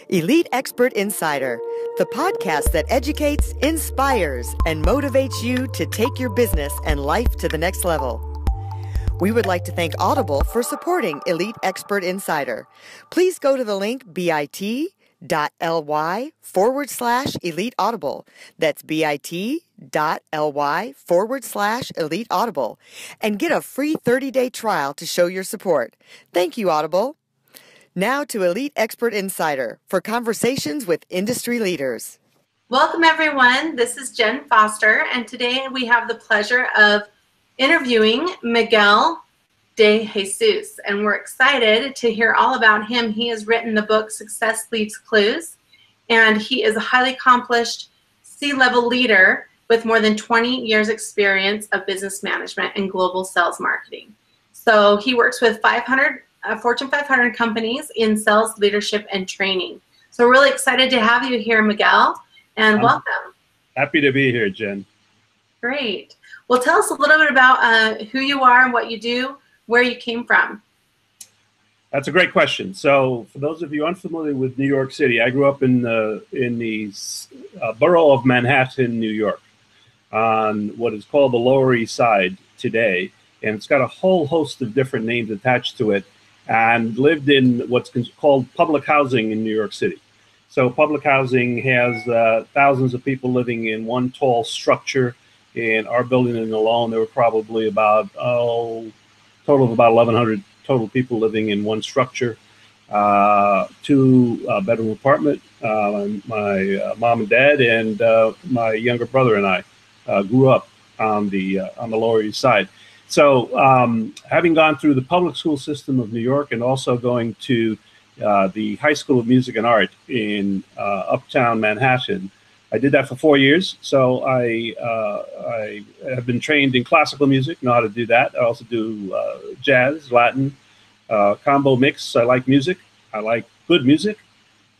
Elite Expert Insider, the podcast that educates, inspires, and motivates you to take your business and life to the next level. We would like to thank Audible for supporting Elite Expert Insider. Please go to the link bit.ly/Elite Audible. That's bit.ly/Elite Audible and get a free 30-day trial to show your support. Thank you, Audible. Now to Elite Expert Insider for conversations with industry leaders. Welcome, everyone. This is Jenn Foster, and today we have the pleasure of interviewing Miguel de Jesus, and we're excited to hear all about him. He has written the book Success Leaves Clues, and he is a highly accomplished C-level leader with more than 20 years experience of business management and global sales marketing. So he works with Fortune 500 companies in sales, leadership, and training. So we're really excited to have you here, Miguel, and welcome. Happy to be here, Jen. Great. Well, tell us a little bit about who you are and what you do, where you came from. That's a great question. So for those of you unfamiliar with New York City, I grew up in the borough of Manhattan, New York, on what is called the Lower East Side today. And it's got a whole host of different names attached to it, and lived in what's called public housing in New York City. So public housing has thousands of people living in one tall structure. In our building alone, there were probably about, total of about 1,100 total people living in one structure. Two-bedroom apartment. My mom and dad and my younger brother and I grew up on the Lower East Side. So having gone through the public school system of New York and also going to the High School of Music and Art in uptown Manhattan, I did that for 4 years. So I have been trained in classical music, know how to do that. I also do jazz, Latin, combo mix. I like music. I like good music.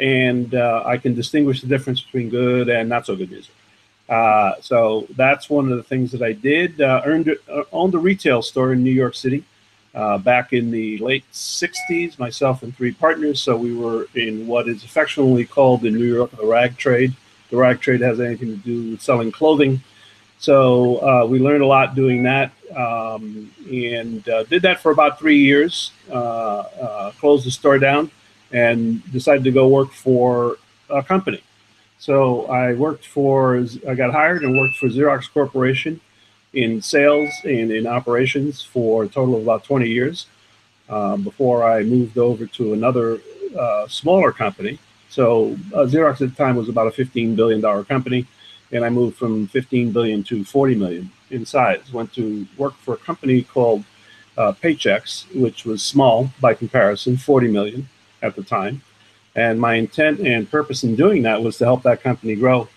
And I can distinguish the difference between good and not so good music. So that's one of the things that I did. Owned a retail store in New York City back in the late 60s, myself and 3 partners. So we were in what is affectionately called in New York the rag trade. The rag trade has anything to do with selling clothing. So we learned a lot doing that, and did that for about 3 years, closed the store down, and decided to go work for a company. So I got hired and worked for Xerox Corporation in sales and in operations for a total of about 20 years before I moved over to another smaller company. So Xerox at the time was about a $15 billion company, and I moved from 15 billion to 40 million in size. Went to work for a company called Paychex, which was small by comparison, 40 million at the time. And my intent and purpose in doing that was to help that company grow,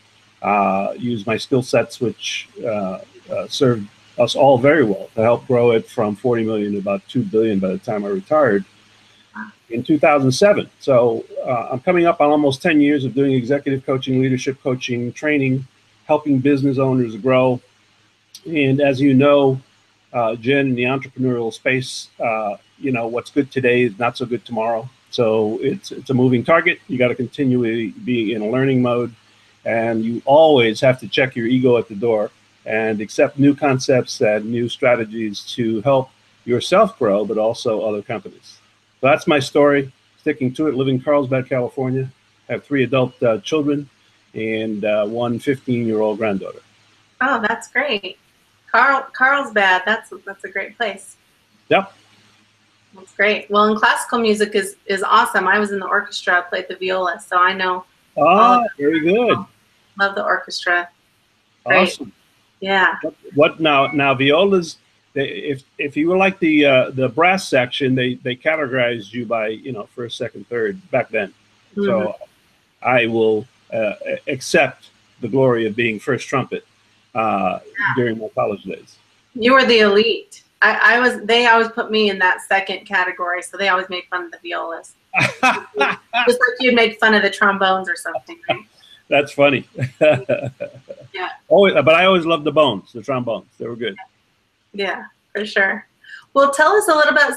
use my skill sets, which served us all very well, to help grow it from 40 million to about 2 billion by the time I retired in 2007. So I'm coming up on almost 10 years of doing executive coaching, leadership coaching, training, helping business owners grow. And as you know, Jen, in the entrepreneurial space, what's good today is not so good tomorrow. So it's a moving target. You got to continually be in a learning mode, and you always have to check your ego at the door and accept new concepts and new strategies to help yourself grow, but also other companies. So that's my story, sticking to it, living in Carlsbad, California. I have 3 adult children and 1 15-year-old granddaughter. Oh, that's great. Carlsbad, that's a great place. Yep. That's great. Well, and classical music is awesome. I was in the orchestra, played the viola, so I know. Oh, very good. Love the orchestra. Great. Awesome. Yeah. What now violas, if you were like the brass section, they categorized you by, first, second, third back then. Mm-hmm. So I will accept the glory of being first trumpet during my college days. You were the elite. They always put me in that second category, so they always made fun of the violas. Just like you'd make fun of the trombones or something, right? That's funny. Yeah. But I always loved the trombones. They were good. Yeah, for sure. Well, tell us a little bit.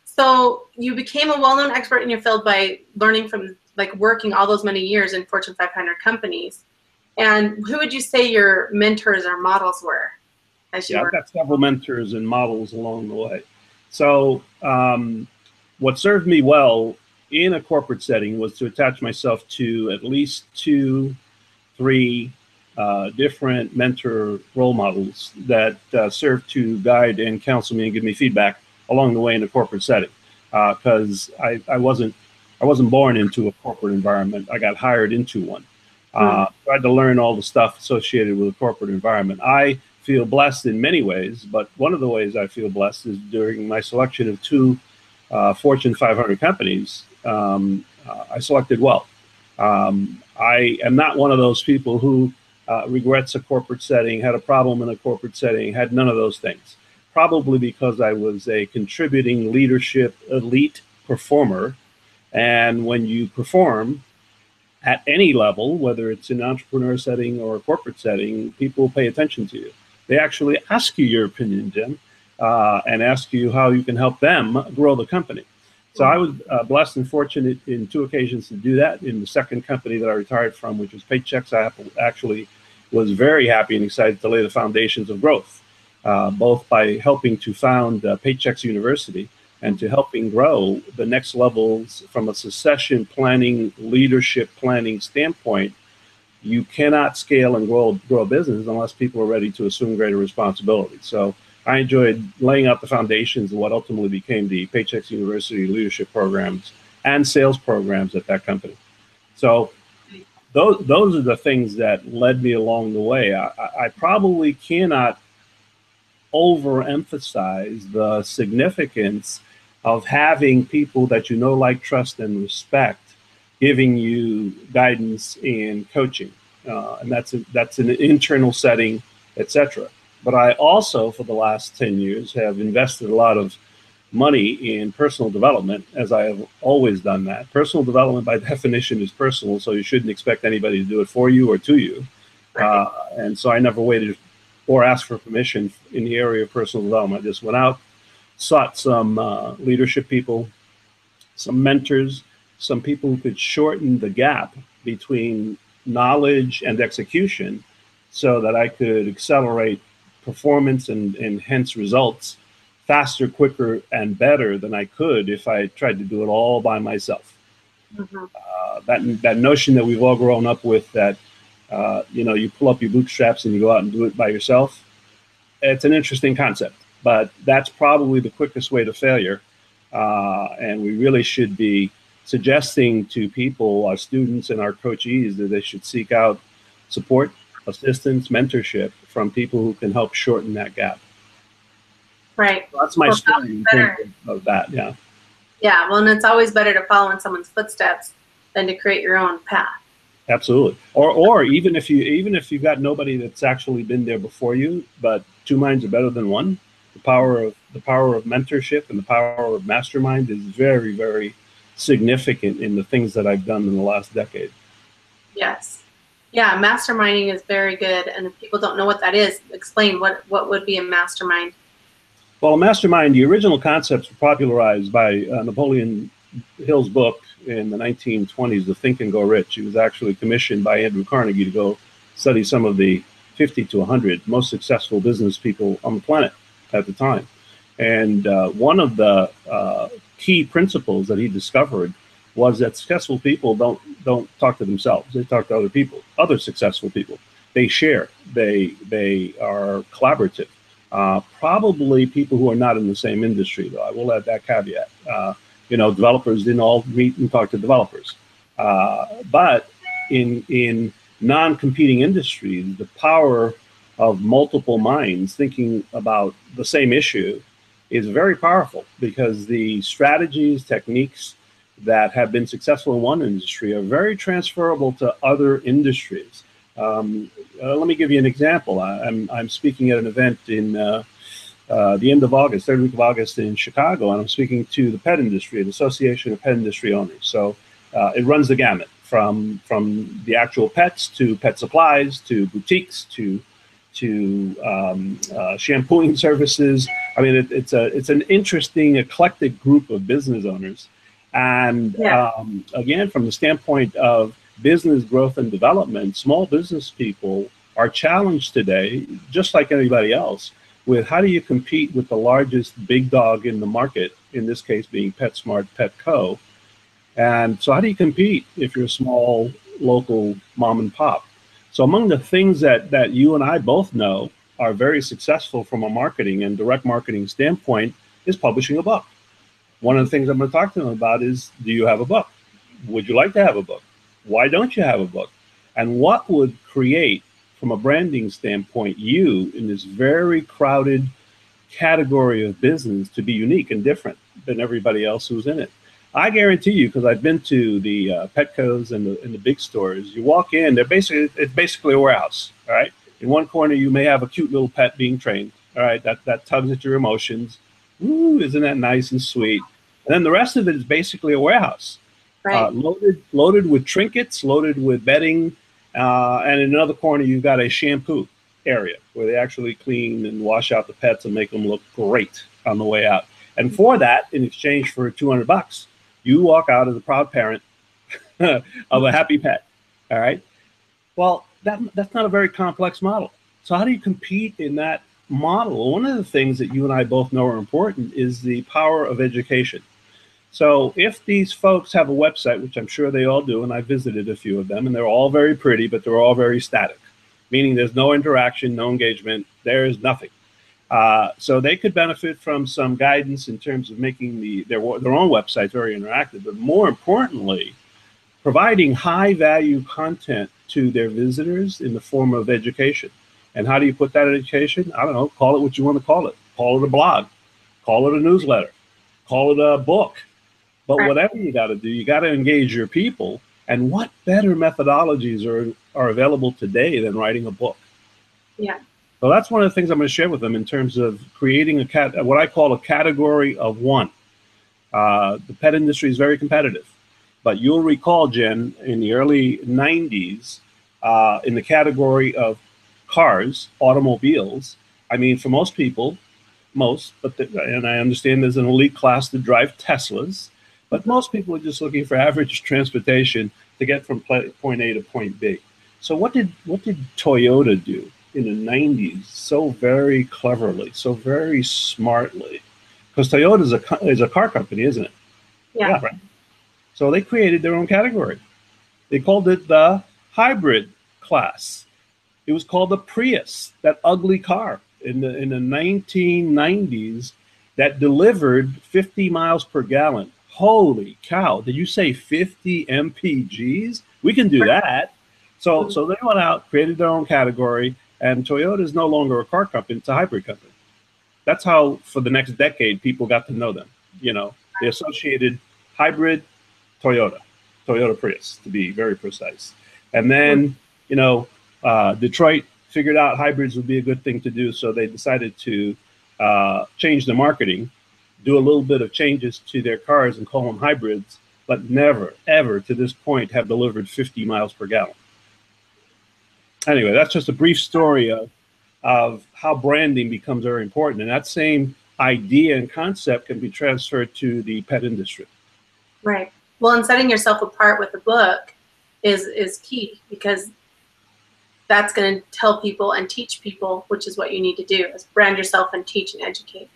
So you became a well-known expert in your field by learning from like working all those many years in Fortune 500 companies. And who would you say your mentors or models were as you were? I've got several mentors and models along the way. So what served me well in a corporate setting was to attach myself to at least 2, 3 different mentor role models that served to guide and counsel me and give me feedback along the way in a corporate setting. Because I wasn't born into a corporate environment. I got hired into one. Tried to learn all the stuff associated with a corporate environment. I feel blessed in many ways, but one of the ways I feel blessed is during my selection of 2 Fortune 500 companies, I selected well. I am not one of those people who regrets a corporate setting, had a problem in a corporate setting, had none of those things. Probably because I was a contributing leadership elite performer. And when you perform at any level, whether it's in an entrepreneur setting or a corporate setting, people pay attention to you. They actually ask you your opinion, Jenn, and ask you how you can help them grow the company. So I was blessed and fortunate in 2 occasions to do that. In the second company that I retired from, which was Paychecks, I actually was very happy and excited to lay the foundations of growth, both by helping to found Paychecks University and to helping grow the next levels from a succession planning, leadership planning standpoint. You cannot scale and grow a business unless people are ready to assume greater responsibility. So I enjoyed laying out the foundations of what ultimately became the Paychecks University leadership programs and sales programs at that company. So those are the things that led me along the way. I probably cannot overemphasize the significance of having people that you know, like, trust, and respect giving you guidance and coaching. And that's an internal setting, etc. But I also, for the last 10 years, have invested a lot of money in personal development, as I have always done that. Personal development, by definition, is personal, so you shouldn't expect anybody to do it for you or to you. Right. And so I never waited or asked for permission in the area of personal development. I just went out, sought some leadership people, some mentors, some people who could shorten the gap between knowledge and execution so that I could accelerate performance and hence results faster, quicker, and better than I could if I tried to do it all by myself. That notion that we've all grown up with, that you pull up your bootstraps and you go out and do it by yourself, it's an interesting concept, but that's probably the quickest way to failure. And we really should be suggesting to people, our students and our coachees, that they should seek out support, assistance, mentorship from people who can help shorten that gap. Right. So that's my story of that. Yeah. Yeah. Well, and it's always better to follow in someone's footsteps than to create your own path. Absolutely. Or even if you've got nobody that's actually been there before you, but 2 minds are better than one. The power of mentorship and the power of mastermind is very, very significant in the things that I've done in the last decade. Yes. Yeah, masterminding is very good. And if people don't know what that is, explain what would be a mastermind. Well, a mastermind, the original concepts were popularized by Napoleon Hill's book in the 1920s, The Think and Go Rich. He was actually commissioned by Andrew Carnegie to go study some of the 50 to 100 most successful business people on the planet at the time. And one of the key principles that he discovered was that successful people don't talk to themselves. They talk to other people, other successful people. They share. They are collaborative. Probably people who are not in the same industry, though. I will add that caveat. Developers didn't all meet and talk to developers. But in non-competing industries, the power of multiple minds thinking about the same issue is very powerful, because the strategies, techniques that have been successful in one industry are very transferable to other industries. Let me give you an example. I'm speaking at an event in the end of August, third week of August in Chicago, and I'm speaking to the pet industry, the Association of Pet Industry Owners. So it runs the gamut from the actual pets to pet supplies to boutiques to shampooing services. I mean, it's an interesting, eclectic group of business owners. And Yeah. again, from the standpoint of business growth and development, small business people are challenged today, just like anybody else, with how do you compete with the largest big dog in the market, in this case being PetSmart, Petco. And so how do you compete if you're a small local mom and pop? So among the things that you and I both know are very successful from a marketing and direct marketing standpoint is publishing a book. One of the things I'm going to talk to them about is, do you have a book? Would you like to have a book? Why don't you have a book? And what would create, from a branding standpoint, you in this very crowded category of business to be unique and different than everybody else who's in it? I guarantee you, because I've been to the Petcos and the big stores, you walk in, it's basically a warehouse, all right? In one corner, you may have a cute little pet being trained, all right? That tugs at your emotions. Ooh, isn't that nice and sweet? And then the rest of it is basically a warehouse, Right. loaded with trinkets, loaded with bedding, and in another corner, you've got a shampoo area where they actually clean and wash out the pets and make them look great on the way out. And for that, in exchange for $200, you walk out as a proud parent of a happy pet. All right. Well, that's not a very complex model. So how do you compete in that model? One of the things that you and I both know are important is the power of education. So if these folks have a website, which I'm sure they all do, and I visited a few of them, and they're all very pretty, but they're all very static, meaning there's no interaction, no engagement, there is nothing. So they could benefit from some guidance in terms of making their own websites very interactive, but more importantly, providing high value content to their visitors in the form of education. And how do you put that in education? I don't know, call it what you want to call it. Call it a blog, call it a newsletter, call it a book. But whatever you got to do, you got to engage your people. And what better methodologies are available today than writing a book? Yeah. So that's one of the things I'm going to share with them in terms of creating what I call a category of one. The pet industry is very competitive, but you'll recall, Jen, in the early 90s, in the category of cars, automobiles, I mean, for most people, and I understand there's an elite class that drive Teslas, but most people are just looking for average transportation to get from point A to point B. So what did Toyota do in the 90s so very cleverly, so very smartly? Because Toyota is a car company, isn't it? Yeah. Right. So they created their own category. They called it the hybrid class. It was called the Prius, that ugly car in the 1990s that delivered 50 miles per gallon. Holy cow! Did you say 50 mpgs? We can do that. So they went out, created their own category, and Toyota is no longer a car company; it's a hybrid company. That's how, for the next decade, people got to know them. You know, they associated hybrid Toyota Prius, to be very precise. And then, you know, Detroit figured out hybrids would be a good thing to do, so they decided to change the marketing, do a little bit of changes to their cars and call them hybrids, but never, ever to this point have delivered 50 miles per gallon. Anyway, that's just a brief story of how branding becomes very important. And that same idea and concept can be transferred to the pet industry. Right. Well, and setting yourself apart with a book is key, because that's going to tell people and teach people, which is what you need to do, is brand yourself and teach and educate.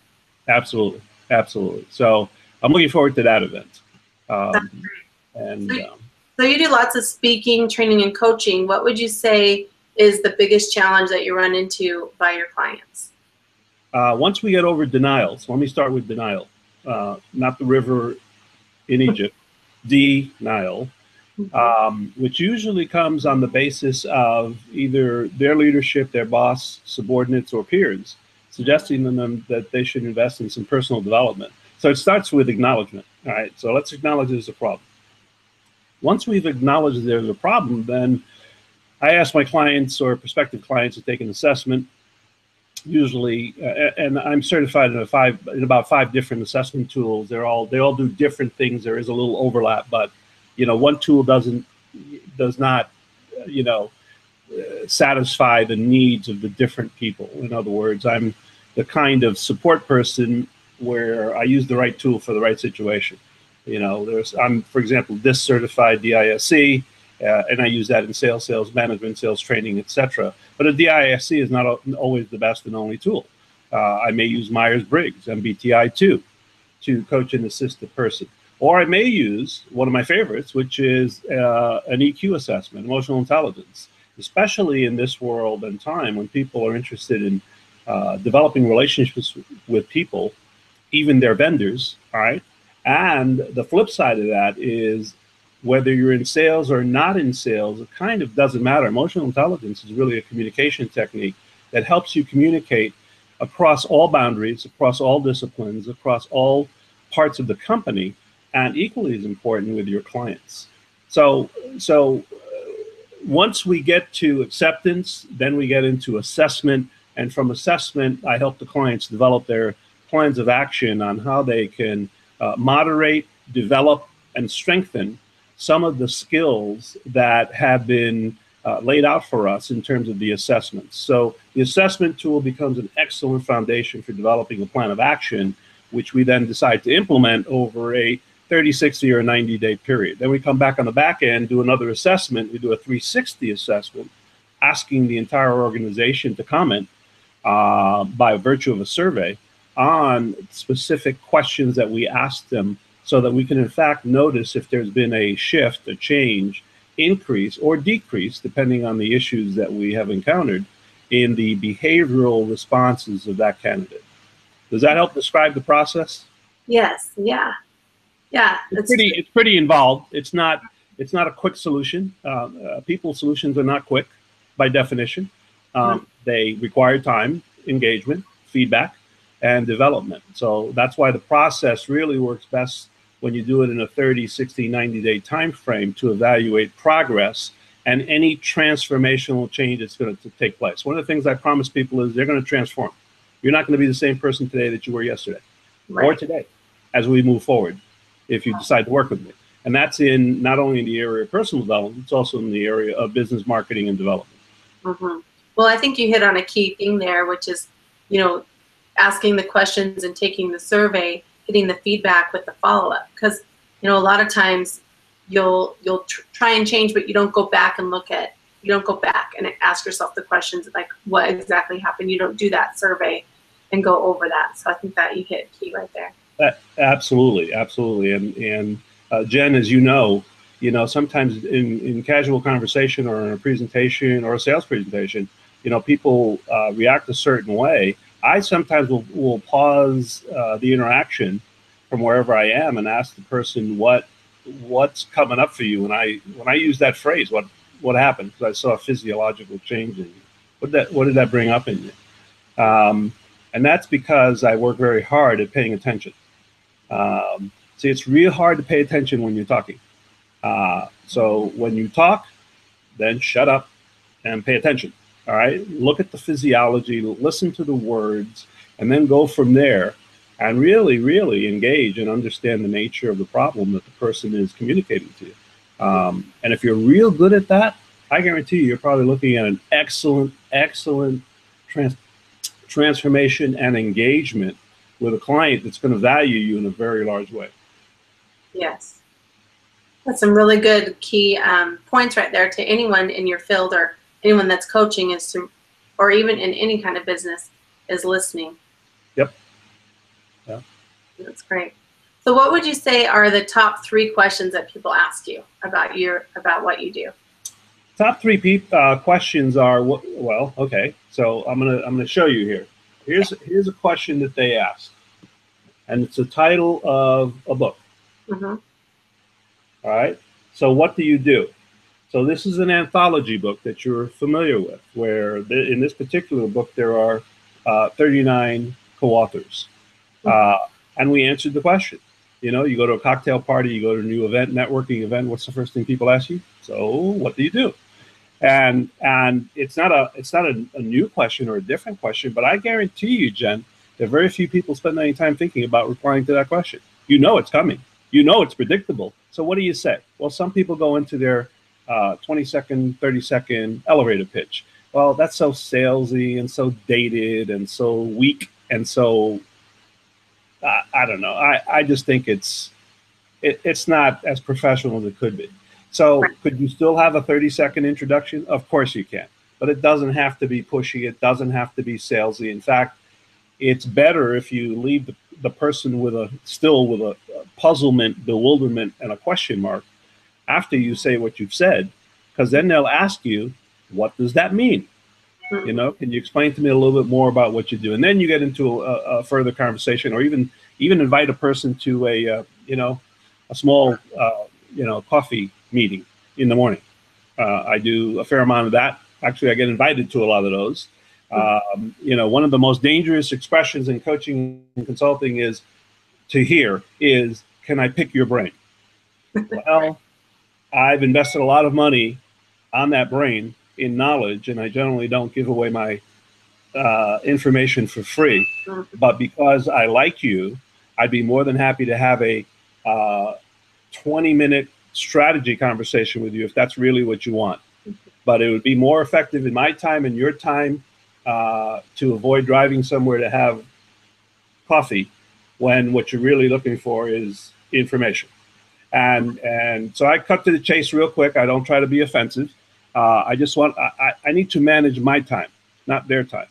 Absolutely. Absolutely. So I'm looking forward to that event. So you do lots of speaking, training, and coaching. What would you say is the biggest challenge that you run into by your clients? Once we get over denial, so let me start with denial, not the river in Egypt, denial, which usually comes on the basis of either their leadership, their boss, subordinates, or peers, suggesting to them that they should invest in some personal development. So it starts with acknowledgement. All right, so let's acknowledge there's a problem. Once we've acknowledged there's a problem, then I ask my clients or prospective clients to take an assessment, usually, and I'm certified in about 5 different assessment tools. They all do different things. There is a little overlap, but you know, one tool does not, you know, satisfy the needs of the different people. In other words, I'm the kind of support person where I use the right tool for the right situation. I'm, for example, DISC certified, DISC, and I use that in sales management, sales training, etc. But a DISC is not always the best and only tool. I may use Myers-Briggs, MBTI 2, to coach and assist the person. Or I may use one of my favorites, which is an EQ assessment, emotional intelligence, especially in this world and time when people are interested in developing relationships with people, even their vendors, all right? And the flip side of that is whether you're in sales or not in sales, it kind of doesn't matter. Emotional intelligence is really a communication technique that helps you communicate across all boundaries, across all disciplines, across all parts of the company, and equally as important with your clients. So once we get to acceptance, then we get into assessment. And from assessment, I help the clients develop their plans of action on how they can moderate, develop, and strengthen some of the skills that have been laid out for us in terms of the assessments. So the assessment tool becomes an excellent foundation for developing a plan of action, which we then decide to implement over a 30, 60, or 90-day period. Then we come back on the back end, do another assessment. We do a 360 assessment, asking the entire organization to comment by virtue of a survey on specific questions that we ask them, so that we can in fact notice if there's been a shift, a change, increase, or decrease, depending on the issues that we have encountered in the behavioral responses of that candidate. Does that help describe the process? Yes. Yeah. It's pretty involved. It's not a quick solution. People's solutions are not quick by definition. They require time, engagement, feedback, and development. So that's why the process really works best when you do it in a 30, 60, 90-day time frame to evaluate progress and any transformational change that's going to take place. One of the things I promise people is they're going to transform. You're not going to be the same person today that you were yesterday, right, or today as we move forward, if you decide to work with me. And that's in not only in the area of personal development, it's also in the area of business marketing and development. Mm-hmm. Well, I think you hit on a key thing there, which is, asking the questions and taking the survey, getting the feedback with the follow-up. Because, a lot of times you'll try and change, but you don't go back and ask yourself the questions like, what exactly happened? You don't do that survey and go over that. So I think that you hit key right there. Absolutely. And Jen, as you know, sometimes in casual conversation or in a presentation or a sales presentation, people react a certain way. I sometimes will pause the interaction from wherever I am and ask the person what's coming up for you. When I use that phrase, what happened? Because I saw a physiological change in you. What did that bring up in you? And that's because I work very hard at paying attention. See, it's real hard to pay attention when you're talking. So when you talk, then shut up and pay attention. All right. Look at the physiology, listen to the words, and then go from there and really, really engage and understand the nature of the problem that the person is communicating to you. And if you're real good at that, I guarantee you're probably looking at an excellent transformation and engagement with a client that's going to value you in a very large way. Yes. That's some really good key points right there to anyone in your field or anyone that's coaching or even in any kind of business is listening. Yep. Yeah. That's great. So what would you say are the top 3 questions that people ask you about what you do? Top 3 questions are, okay. So I'm gonna show you here. Here's a question that they ask, and it's the title of a book. Mm-hmm. All right. So what do you do? So this is an anthology book that you're familiar with, where in this particular book there are 39 co-authors, and we answered the question. You go to a cocktail party, you go to a new event, networking event. What's the first thing people ask you? So what do you do? And it's not a new question or a different question, but I guarantee you, Jen, that very few people spend any time thinking about replying to that question. It's coming. It's predictable. So what do you say? Well, some people go into their 20-second, 30-second elevator pitch. Well, that's so salesy and so dated and so weak and so I don't know. I just think it's it's not as professional as it could be. So could you still have a 30-second introduction? Of course you can, but it doesn't have to be pushy. It doesn't have to be salesy. In fact, it's better if you leave the person with a puzzlement, bewilderment, and a question mark after you say what you've said, because then they'll ask you, what does that mean? You know, can you explain to me a little bit more about what you do? And then you get into a further conversation, or even invite a person to a small coffee meeting in the morning. I do a fair amount of that. Actually, I get invited to a lot of those. One of the most dangerous expressions in coaching and consulting is, can I pick your brain? Well, I've invested a lot of money on that brain in knowledge, and I generally don't give away my information for free. But because I like you, I'd be more than happy to have a 20-minute strategy conversation with you if that's really what you want. But it would be more effective in my time and your time to avoid driving somewhere to have coffee when what you're really looking for is information. And so I cut to the chase real quick. I don't try to be offensive. I need to manage my time, not their time.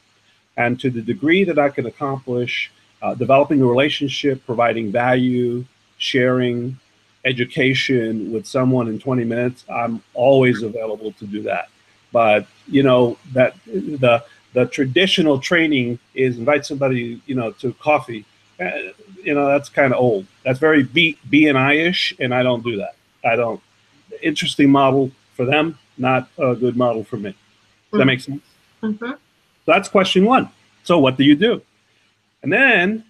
And to the degree that I can accomplish developing a relationship, providing value, sharing, education with someone in 20 minutes, I'm always available to do that. But, that the traditional training is invite somebody, to coffee. That's kind of old. That's very B&I-ish, and I don't do that. I don't. Interesting model for them, not a good model for me. Does that make sense? So that's question one. So what do you do? And then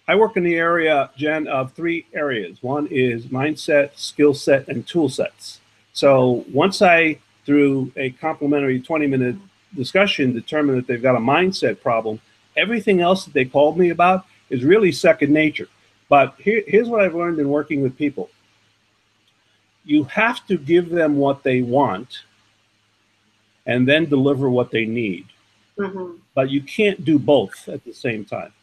I work in the area, Jen, of three areas. One is mindset, skill set, and tool sets. So once I, through a complimentary 20-minute discussion, determine that they've got a mindset problem, everything else that they called me about is really second nature. But here's what I've learned in working with people. You have to give them what they want and then deliver what they need. But you can't do both at the same time.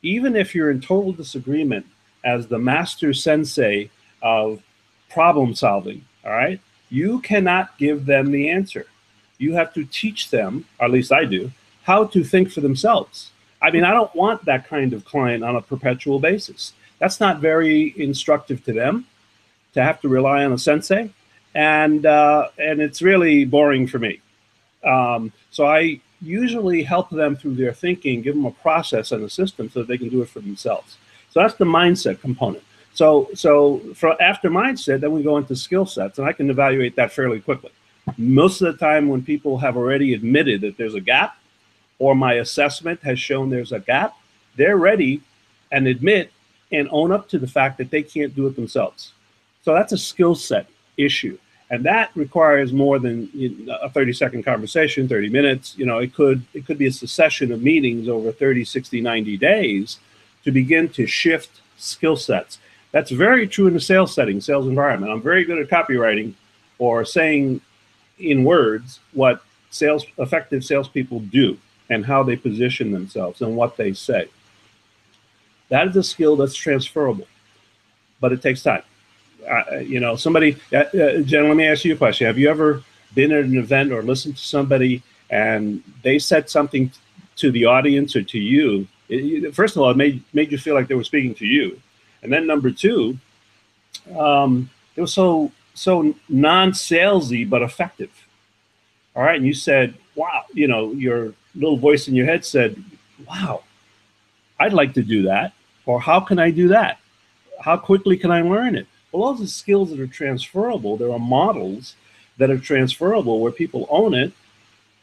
Even if you're in total disagreement as the master sensei of problem solving, all right, you cannot give them the answer. You have to teach them, or at least I do, how to think for themselves. I mean, I don't want that kind of client on a perpetual basis. That's not very instructive to them to have to rely on a sensei, and it's really boring for me. So I usually help them through their thinking, give them a process and a system so that they can do it for themselves. So that's the mindset component. So after mindset, then we go into skill sets, and I can evaluate that fairly quickly. Most of the time when people have already admitted that there's a gap, or my assessment has shown there's a gap, they're ready and admit and own up to the fact that they can't do it themselves. So that's a skill set issue. And that requires more than a 30-second conversation, 30 minutes. It could be a succession of meetings over 30, 60, 90 days to begin to shift skill sets. That's very true in the sales setting, sales environment. I'm very good at copywriting or saying in words what effective salespeople do and how they position themselves and what they say. That is a skill that's transferable, but it takes time. Jen, let me ask you a question. Have you ever been at an event or listened to somebody and they said something to the audience or to you? First of all, it made you feel like they were speaking to you. And then number two, it was so non-salesy but effective. All right. And you said, wow, your little voice in your head said, wow, I'd like to do that. Or how can I do that? How quickly can I learn it? Well, those are skills that are transferable. There are models that are transferable where people own it.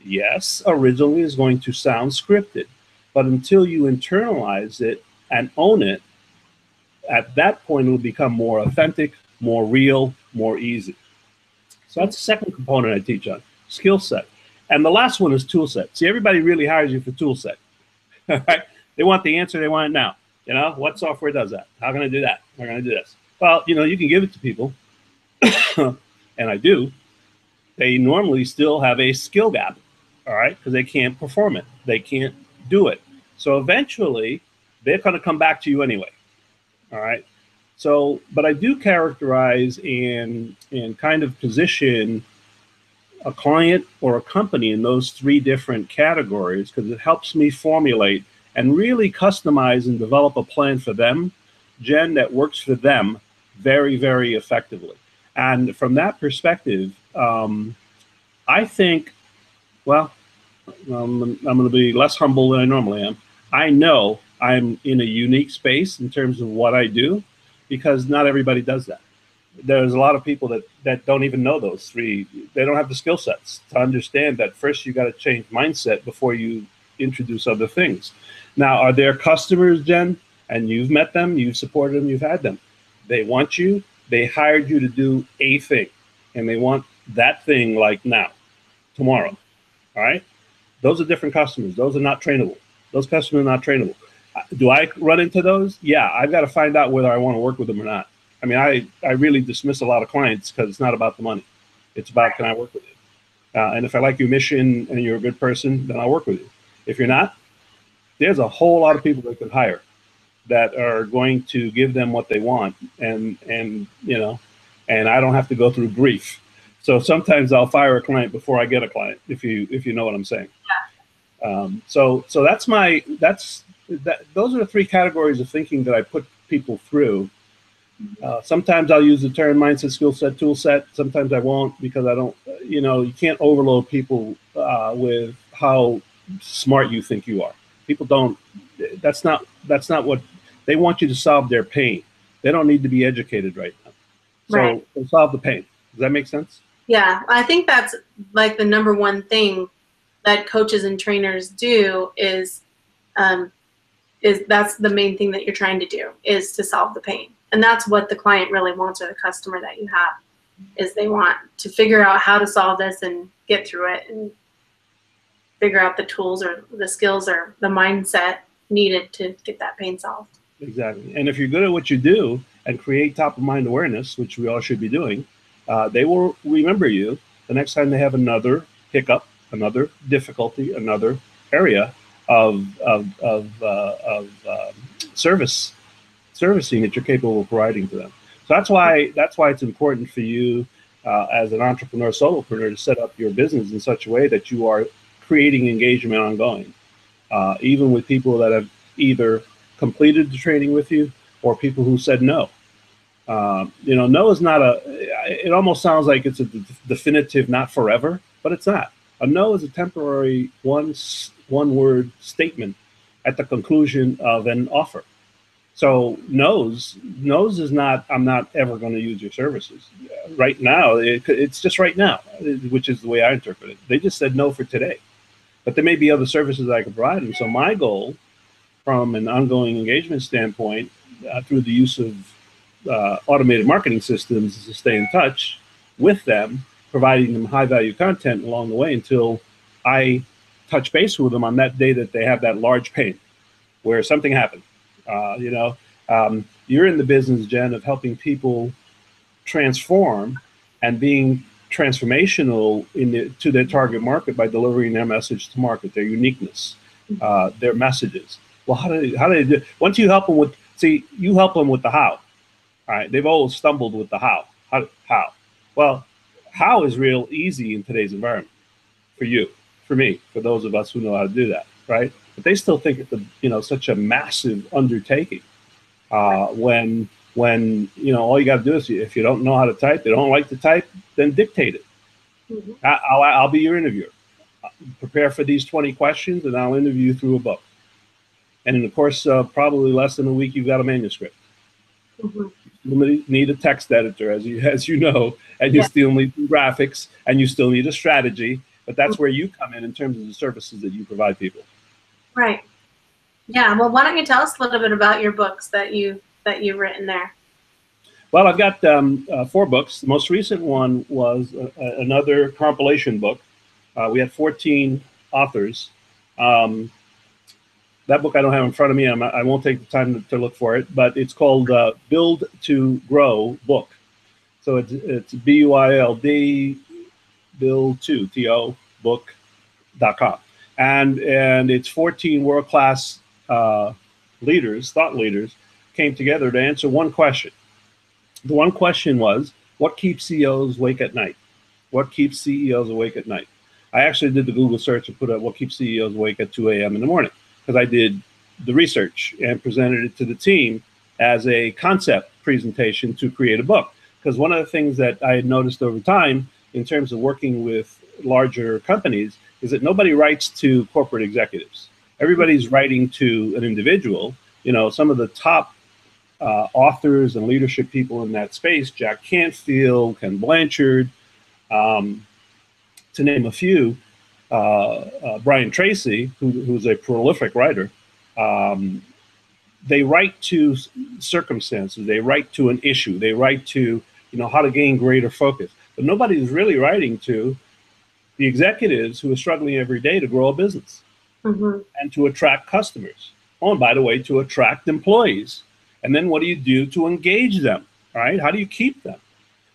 Yes, originally is going to sound scripted, but until you internalize it and own it, at that point, it will become more authentic, more real, more easy. So that's the second component I teach on, skill set. And the last one is tool set. See, everybody really hires you for tool set. Right? They want the answer. They want it now. What software does that? How can I do that? How can I do this? Well, you can give it to people, and I do. They normally still have a skill gap, all right, because they can't perform it. They can't do it. So eventually, they're going to come back to you anyway, all right? So, but I do characterize and kind of position a client or a company in those three different categories because it helps me formulate and really customize and develop a plan for them, Jen, that works for them very, very effectively. And from that perspective, I think, well, I'm going to be less humble than I normally am. I know I'm in a unique space in terms of what I do because not everybody does that. There's a lot of people that don't even know those three. They don't have the skill sets to understand that first you got to change mindset before you introduce other things. Now, are there customers, Jen? And you've met them, you've supported them, you've had them. They want you, they hired you to do a thing, and they want that thing like now, tomorrow, all right? Those are different customers. Those are not trainable. Those customers are not trainable. Do I run into those? Yeah, I've got to find out whether I want to work with them or not. I mean, I really dismiss a lot of clients because it's not about the money. It's about, can I work with you? And if I like your mission and you're a good person, then I'll work with you. If you're not, there's a whole lot of people they could hire that are going to give them what they want. And you know, and I don't have to go through grief. So sometimes I'll fire a client before I get a client, if you know what I'm saying. Yeah. So those are the three categories of thinking that I put people through. Sometimes I'll use the term mindset, skill set, tool set. Sometimes I won't because I don't, you can't overload people with how smart you think you are. People don't, that's not what, they want you to solve their pain. They don't need to be educated right now. So solve the pain. Does that make sense? Yeah, I think that's like the number one thing that coaches and trainers do is that's the main thing that you're trying to do is to solve the pain. And that's what the client really wants, or the customer that you have, is they want to figure out how to solve this and get through it and figure out the tools or the skills or the mindset needed to get that pain solved. Exactly. And if you're good at what you do and create top of mind awareness, which we all should be doing, they will remember you the next time they have another hiccup, another difficulty, another area of servicing that you're capable of providing to them. So that's why it's important for you as an entrepreneur, solopreneur, to set up your business in such a way that you are creating engagement ongoing, even with people that have either completed the training with you or people who said no. No is not it almost sounds like it's a definitive not forever, but it's not. A no is a temporary one-word statement at the conclusion of an offer. So no's is not, I'm not ever going to use your services. Right now, it's just right now, which is the way I interpret it. They just said no for today. But there may be other services I can provide them. So my goal from an ongoing engagement standpoint, through the use of automated marketing systems, is to stay in touch with them, providing them high-value content along the way until I touch base with them on that day that they have that large pain where something happened. You're in the business, Jen, of helping people transform and being transformational to their target market by delivering their message to market, their uniqueness, their messages. Well, how do they do it? Once you help them with, you help them with the how. All right, they've always stumbled with the how. How? Well, how is real easy in today's environment for you, for me, for those of us who know how to do that, right? But they still think it's such a massive undertaking. When all you got to do is, if you don't know how to type, they don't like to type, then dictate it. Mm-hmm. I'll be your interviewer. Prepare for these 20 questions, and I'll interview you through a book. And in the course of probably less than a week, you've got a manuscript. Mm-hmm. You need a text editor, as you know, and you still need graphics, and you still need a strategy. But that's where you come in terms of the services that you provide people. Right. Yeah. Well, why don't you tell us a little bit about your books that you've written there? Well, I've got 4 books. The most recent one was another compilation book. We had 14 authors. That book I don't have in front of me. I won't take the time to look for it, but it's called Build to Grow Book. So it's BUILD, Build to, TO, book.com. And it's 14 world-class thought leaders, came together to answer one question. The one question was, what keeps CEOs awake at night? What keeps CEOs awake at night? I actually did the Google search and put out what keeps CEOs awake at 2 a.m. in the morning, because I did the research and presented it to the team as a concept presentation to create a book. Because one of the things that I had noticed over time in terms of working with larger companies is that nobody writes to corporate executives. Everybody's writing to an individual. You know, some of the top authors and leadership people in that space, Jack Canfield, Ken Blanchard, to name a few, Brian Tracy, who's a prolific writer, they write to circumstances, they write to an issue, they write to, you know, how to gain greater focus. But nobody's really writing to the executives who are struggling every day to grow a business and to attract customers. Oh, and by the way, to attract employees. And then what do you do to engage them, right? How do you keep them?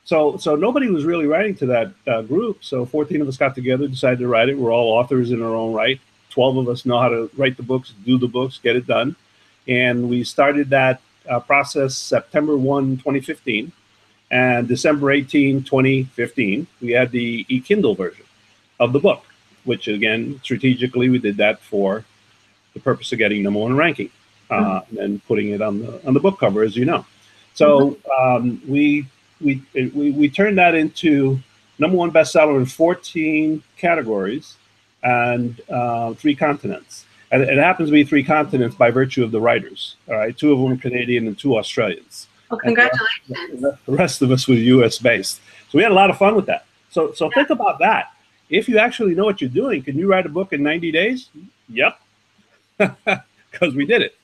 So nobody was really writing to that group. So 14 of us got together, decided to write it. We're all authors in our own right. 12 of us know how to write the books, do the books, get it done. And we started that process September 1, 2015. And December 18, 2015, we had the e-Kindle version of the book, which again, strategically, we did that for the purpose of getting #1 ranking and putting it on the book cover, as you know. So we turned that into #1 bestseller in 14 categories and 3 continents. And it happens to be 3 continents by virtue of the writers. All right, 2 of them are Canadian and 2 Australians. Well, congratulations. The rest of us were U.S. based. So we had a lot of fun with that. So think about that. If you actually know what you're doing, can you write a book in 90 days? Yep, because we did it.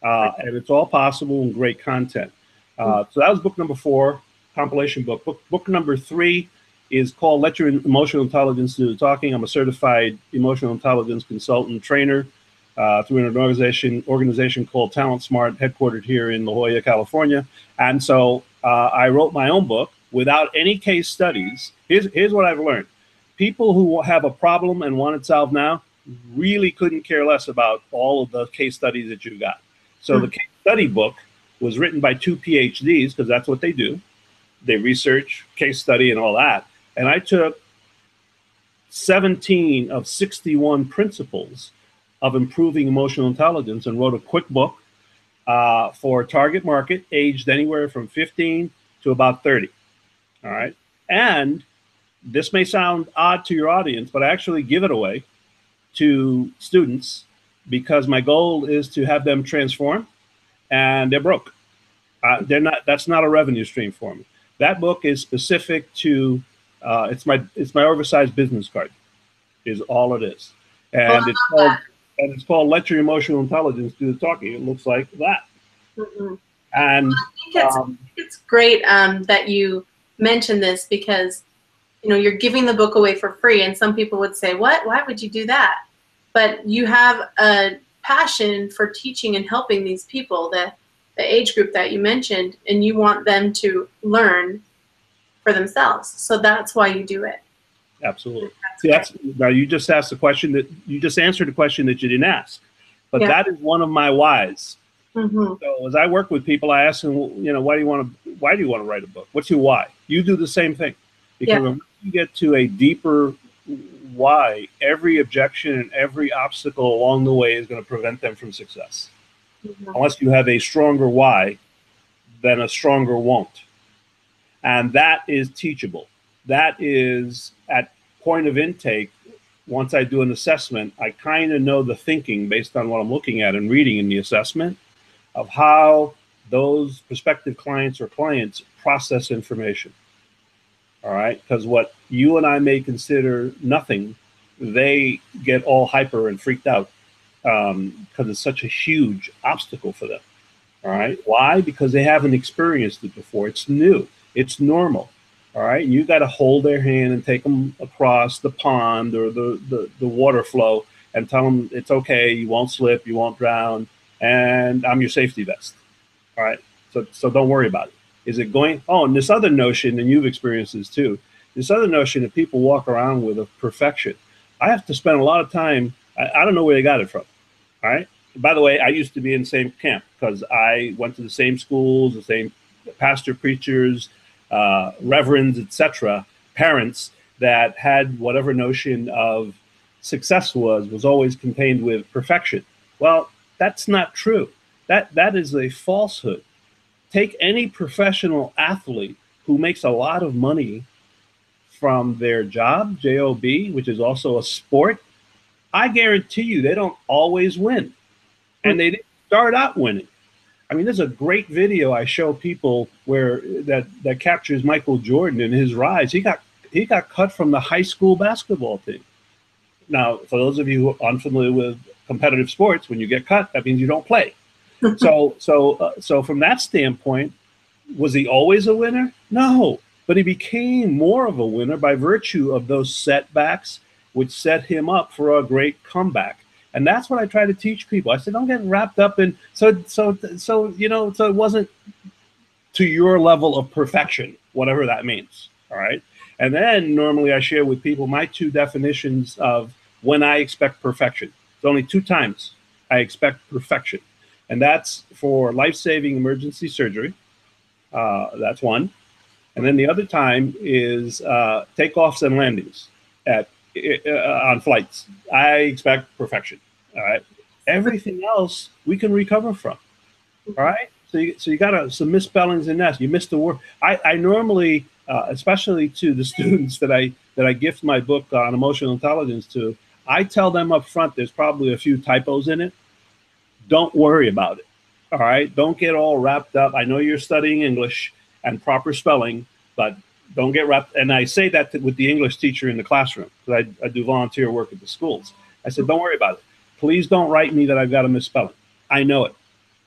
And it's all possible and great content. So that was book number 4, compilation book. Book number 3 is called Let Your Emotional Intelligence Do the Talking. I'm a certified emotional intelligence consultant trainer through an organization called Talent Smart, headquartered here in La Jolla, California. And so I wrote my own book without any case studies. Here's what I've learned. People who have a problem and want it solved now really couldn't care less about all of the case studies that you got. So the case study book was written by 2 PhDs, because that's what they do. They research, case study, and all that. And I took 17 of 61 principles of improving emotional intelligence and wrote a quick book for target market aged anywhere from 15 to about 30. All right. And this may sound odd to your audience, but I actually give it away to students because my goal is to have them transform, and they're broke. That's not a revenue stream for me. That book is specific to, it's my oversized business card is all it is. And it's called Let Your Emotional Intelligence Do the Talking. It looks like that. And I think it's great that you mentioned this, because you know, you're giving the book away for free, and some people would say, what? Why would you do that? But you have a passion for teaching and helping these people, the age group that you mentioned, and you want them to learn for themselves. So that's why you do it. Absolutely. Now you just asked the question that you just answered a question that you didn't ask, but that is one of my whys. So as I work with people, I ask them, you know, why do you want to write a book? What's your why? You do the same thing, because when you get to a deeper why, every objection and every obstacle along the way is going to prevent them from success. Unless you have a stronger why, then a stronger won't. And that is teachable. That is at point of intake. Once I do an assessment, I kind of know the thinking based on what I'm looking at and reading in the assessment of how those prospective clients or clients process information. All right, because what you and I may consider nothing, they get all hyper and freaked out because it's such a huge obstacle for them. All right, why? Because they haven't experienced it before. It's new. It's normal. All right, you got to hold their hand and take them across the pond or the water flow and tell them it's okay. You won't slip. You won't drown. And I'm your safety vest. All right, so don't worry about it. Is it going? Oh, and this other notion, and you've experienced this too, this other notion that people walk around with of perfection. I have to spend a lot of time. I don't know where they got it from. All right. By the way, I used to be in the same camp because I went to the same schools, the same pastor, preachers, reverends, etc., parents that had whatever notion of success was always contained with perfection. Well, that's not true. That is a falsehood. Take any professional athlete who makes a lot of money from their job, J-O-B, which is also a sport. I guarantee you they don't always win. And they didn't start out winning. I mean, there's a great video I show people where that captures Michael Jordan and his rise. He got cut from the high school basketball team. Now, for those of you who are unfamiliar with competitive sports, when you get cut, that means you don't play. So from that standpoint, was he always a winner? No, but he became more of a winner by virtue of those setbacks, which set him up for a great comeback. And that's what I try to teach people. I said, don't get wrapped up in so it wasn't to your level of perfection, whatever that means. All right. And then normally I share with people my two definitions of when I expect perfection. It's only two times I expect perfection. And that's for life-saving emergency surgery. That's one. And then the other time is takeoffs and landings on flights. I expect perfection. All right. Everything else we can recover from. All right. So you got some misspellings in that. You missed the word. I normally, especially to the students that I gift my book on emotional intelligence to, I tell them up front there's probably a few typos in it. Don't worry about it. All right. Don't get all wrapped up. I know you're studying English and proper spelling, but don't get wrapped. And I say that with the English teacher in the classroom, because I do volunteer work at the schools. I said, don't worry about it. Please don't write me that I've got a misspelling. I know it.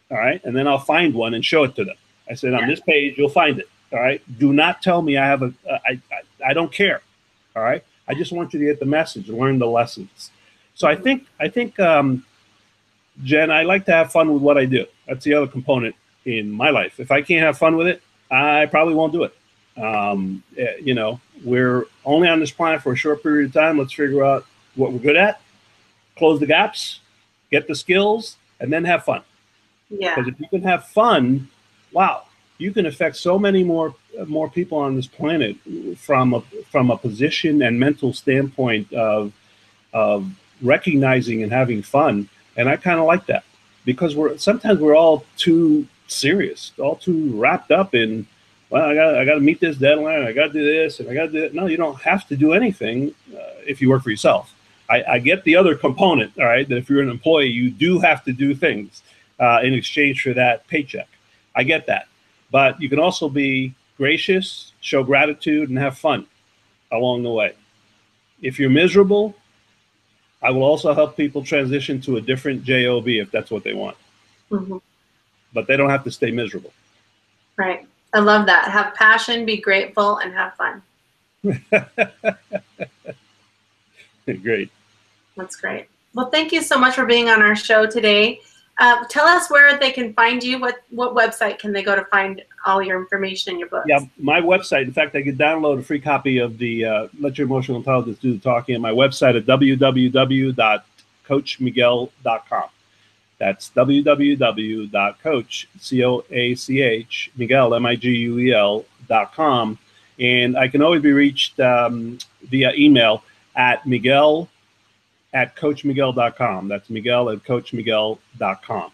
All right. And then I'll find one and show it to them. I said, on this page, you'll find it. All right. Do not tell me I have I don't care. All right. I just want you to get the message, learn the lessons. So I think, Jen, I like to have fun with what I do. That's the other component in my life. If I can't have fun with it, I probably won't do it. We're only on this planet for a short period of time. Let's figure out what we're good at, close the gaps, get the skills, and then have fun. Yeah. Because if you can have fun, wow, you can affect so many more people on this planet from a position and mental standpoint of recognizing and having fun. And I kind of like that, because sometimes we're all too serious, all too wrapped up in, well, I got to meet this deadline, I got to do this, and I got to do that. No, you don't have to do anything if you work for yourself. I get the other component, all right, that if you're an employee, you do have to do things in exchange for that paycheck. I get that. But you can also be gracious, show gratitude, and have fun along the way. If you're miserable, I will also help people transition to a different job if that's what they want. Mm-hmm. But they don't have to stay miserable. Right. I love that. Have passion, be grateful, and have fun. Great. That's great. Well, thank you so much for being on our show today. Tell us where they can find you. What website can they go to find all your information in your books? Yeah, my website. In fact, I could download a free copy of the Let Your Emotional Intelligence Do the Talking at my website at www.coachmiguel.com. That's www.coach, Miguel, Miguel.com. And I can always be reached via email at Miguel@coachmiguel.com. That's Miguel@coachmiguel.com.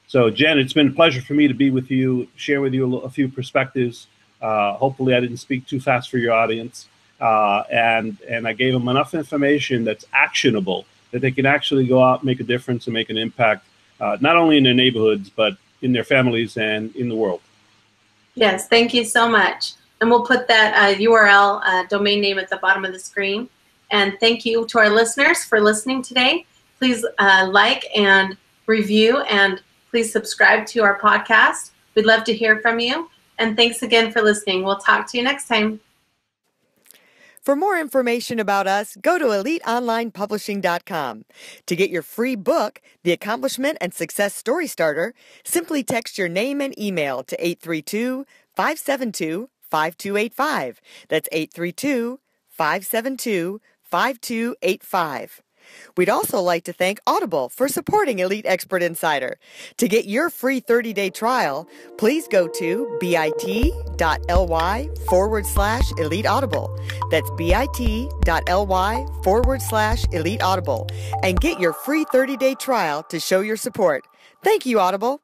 So, Jen, it's been a pleasure for me to be with you, share with you a few perspectives. Hopefully I didn't speak too fast for your audience. And I gave them enough information that's actionable, that they can actually go out, make a difference, and make an impact, not only in their neighborhoods, but in their families and in the world. Yes, thank you so much. And we'll put that URL, domain name at the bottom of the screen. And thank you to our listeners for listening today. Please like and review, and please subscribe to our podcast. We'd love to hear from you. And thanks again for listening. We'll talk to you next time. For more information about us, go to eliteonlinepublishing.com. To get your free book, The Accomplishment and Success Story Starter, simply text your name and email to 832-572-5285. That's 832-572-5285. We'd also like to thank Audible for supporting Elite Expert Insider. To get your free 30-day trial, please go to bit.ly/Elite Audible. That's bit.ly/Elite Audible and get your free 30-day trial to show your support. Thank you, Audible.